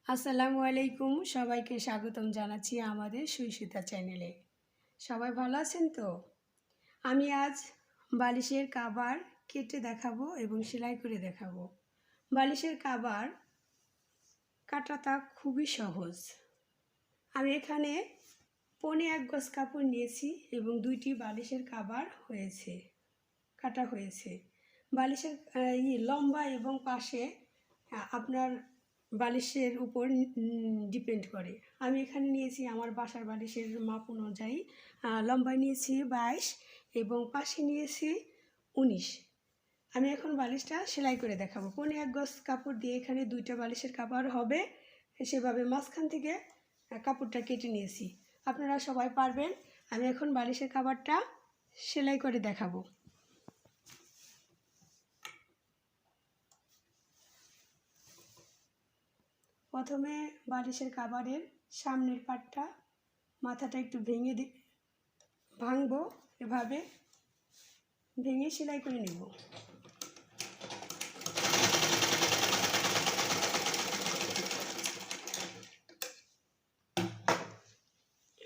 আসসালামু আলাইকুম, সবাইকে স্বাগতম জানাচ্ছি আমাদের সুতা চ্যানেলে। সবাই ভালো আছেন তো? আমি আজ বালিশের কভার কেটে দেখাবো এবং সেলাই করে দেখাবো। বালিশের কভার কাটাটা খুবই সহজ। আমি এখানে 1.25 গজ কাপড় নিয়েছি এবং 2টি বালিশের কভার কাটা হয়েছে। বালিশের লম্বা এবং পাশে আপনার বালিশের উপর ডিপেন্ড করে। আমি এখানে নিয়েছি আমার বাসার বালিশের মাপ অনুযায়ী। লম্বায় নিয়েছি 22 এবং পাশে নিয়েছি 19। আমি এখন বালিশটা সেলাই করে দেখাবো। 1.25 গজ কাপড় দিয়ে এখানে 2টা বালিশের কভার হবে, সেভাবে মাঝখান থেকে কাপড়টা কেটে নিয়েছি। আপনারা সবাই পারবেন। আমি এখন বালিশের কভারটা সেলাই করে দেখাবো। প্রথমে বালিশের কভারের সামনের পাটটা মাথাটা একটু ভাঙবো, এভাবে ভেঙে সেলাই করে নেব।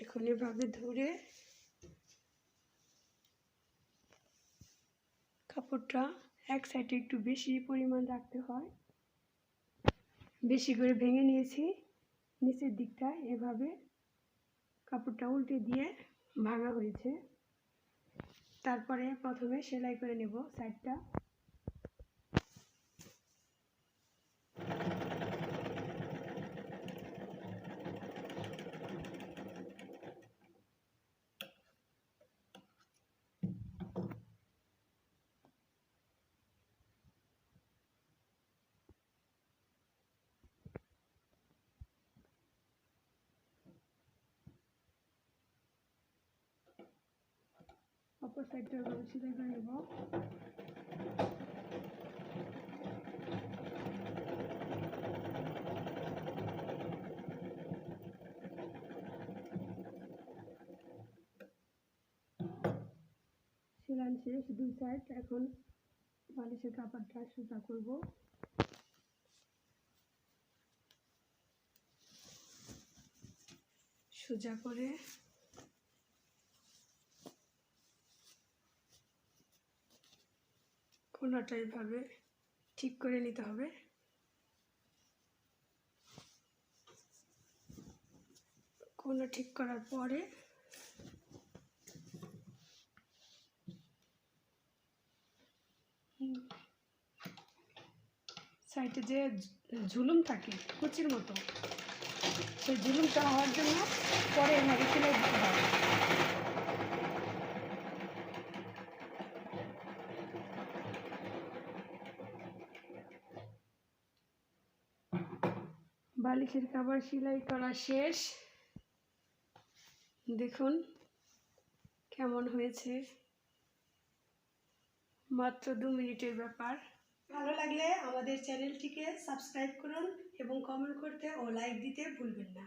এখন এভাবে ধরে কাপড়টা এক সাইডে একটু বেশি পরিমাণ রাখতে হয়। বেশি করে ভেঙে নিয়েছি। নিচের দিকটা এভাবে কাপড়টা উল্টে দিয়ে ভাঙা হয়েছে। তারপরে প্রথমে সেলাই করে নেব সাইডটা। অপর সাইডটা সেলাই করে নেব। সেলাই শেষ 2 সাইড। এখন বালিশের কাপড়টা সোজা করব। সোজা করে কোণাটা এভাবে ঠিক করে নিতে হবে। কোণা ঠিক করার পরে সাইডে যে ঝুলুম থাকে কুচির মতো, সেই ঝুলুমটা হওয়ার জন্য পরে এভাবে সেলাই দিতে হবে। বালিশের কভার সেলাই করা শেষ। দেখুন কেমন হয়েছে, মাত্র 2 মিনিটের ব্যাপার। ভালো লাগলে আমাদের চ্যানেলটিকে সাবস্ক্রাইব করুন এবং কমেন্ট করতে ও লাইক দিতে ভুলবেন না।